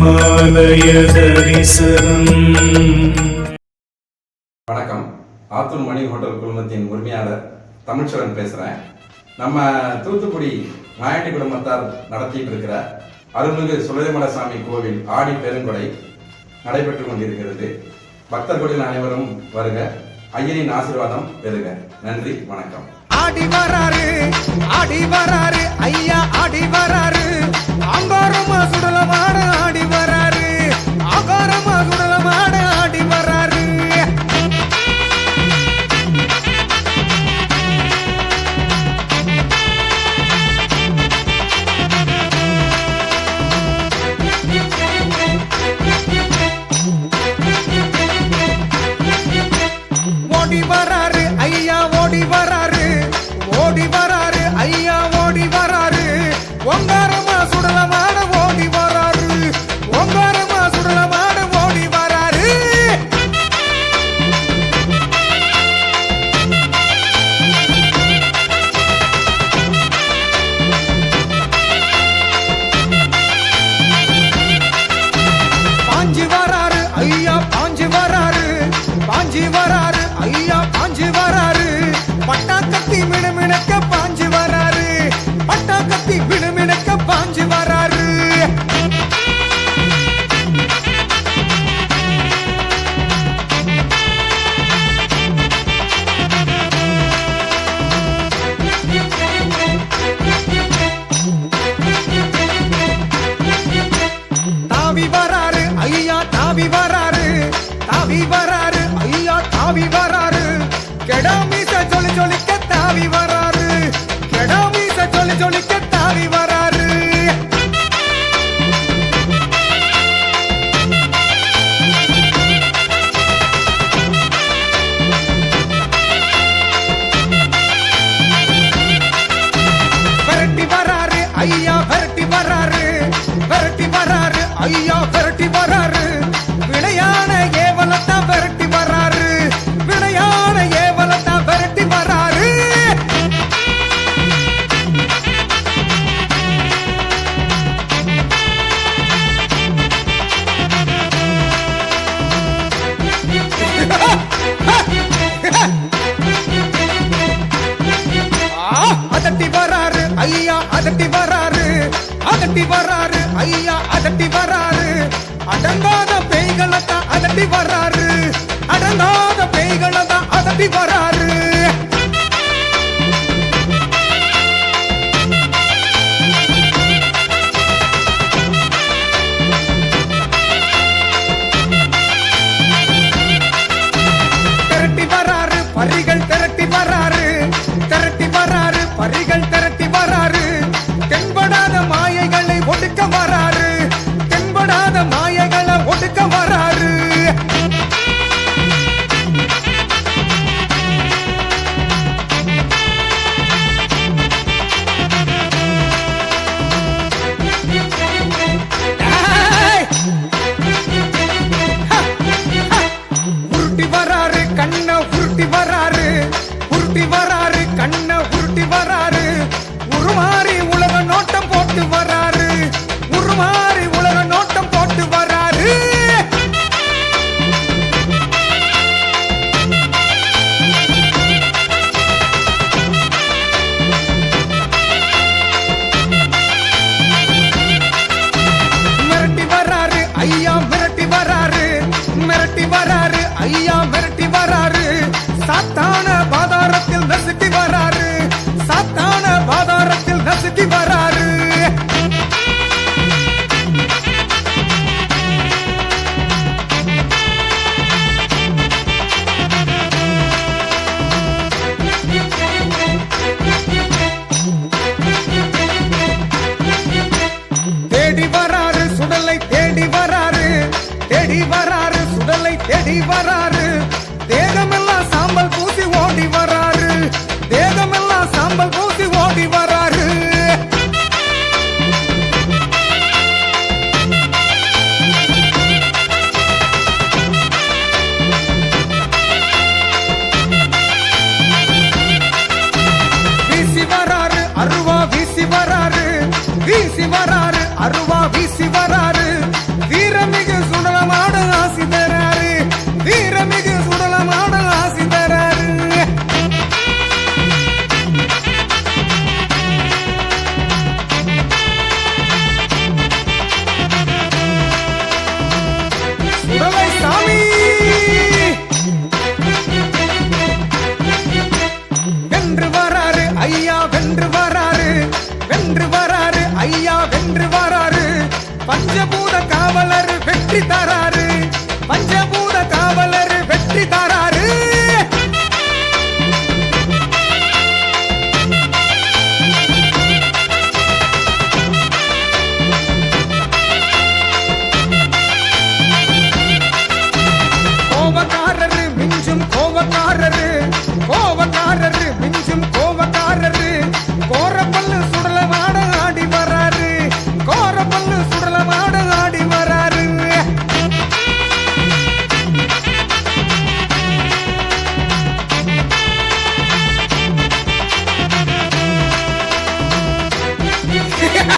ஆலய தரிசனம். வணக்கம். ஆத்தூர் மணி ஹோட்டல் குழுமத்தின் உரிமையாளர் தமிழ்ச்சரன் பேசுகிறேன். நம்ம தூத்துக்குடி மாயண்டி குடும்பத்தார் நடத்திட்டு இருக்கிற அருள்மிகு சுடலைமலைசாமி கோவில் ஆடி பெருங்கொடை நடைபெற்று கொண்டிருக்கிறது. பக்தர்களில் அனைவரும் வருக, ஐயனின் ஆசீர்வாதம் பெறுக. நன்றி, வணக்கம். ஆடி வராரு ஐயா, ஆடி வராரு, அங்காரமா சுடலமான ஆடி வராரு, அங்காரமா சுடலமான ஆடி வராரு. ஓடி வராரு ஐயா, ஓடி வராரு, ஓடி வராரு ஐயா, ஓடி வராரு, ஒங்காரமா சுடலமான ஓடி வராரு, ஒங்காரமா சுடலமான ஓடி வராரு. பாஞ்சி வராரு ஐயா, பாஞ்சி வராரு, பாஞ்சி வராரு ஐயா, பாஞ்சி வராரு, பட்டாக்கத்தி மினுமினுக்க பாஞ்சி வராரு, பட்டாக்கத்தி மினுமினுக்க பாஞ்சி வராரு. தாவி வராரு ஐயா, தாவி வராரு, தாவி வராரு ஐயா, தாவி வராரு, கெடாமீச ஜொலி ஜொலிக்க தாவி வராரு, கெடாமீச ஜொலி ஜொலிக்க தாவி வராரு. விரட்டி வராரு ஐயா, விரட்டி வராரு, விரட்டி வராரு ஐயா, விரட்டி வராரு, விளையான ஏவலத்தான் விரட்டி வராரு, விளையான ஏவலத்தான் விரட்டி வராரு. அதட்டி வராரு ஐயா, அதட்டி வராரு, அதட்டி வராரு ஐயா, அதட்டி வராரு, அடங்காத பேய்களத்தான் அதட்டி வராரு, அடங்காத பேய்களத்தான் அதட்டி வராரு. திரட்டி வராரு பரிகள், திரட்டி வராரு, திரட்டி வராரு பரிகள், திரட்டி வராரு, தென்படாத மாயைகளை ஒடுக்க வராரு, தென்படாத மாயைகளை ஒடுக்க வராரு. உருட்டி வராரு கண்ண, உருட்டி வராரு, உருட்டி வராரு கண்ண, உருட்டி வராரு, உருமாறி உலக நோட்டம் போட்டு வராரு, உருமாறி உலக நோட்டம் போட்டு வராரு. மிரட்டி வராரு ஐயா, மிரட்டி வராரு, மிரட்டி வராரு ஐயா, மிரட்டி வராரு, சாத்தான பாதாரத்தில் நசுக்கி வராரு, சாத்தான பாதாரத்தில் நசுக்கி வராரு. தேடி வராரு சுடலை, தேடி வராரு, தேடி வராரு சுடலை, தேடி வராரு, தேகமெல்லாம் சாம்பல் பூசி ஓடி வராரு.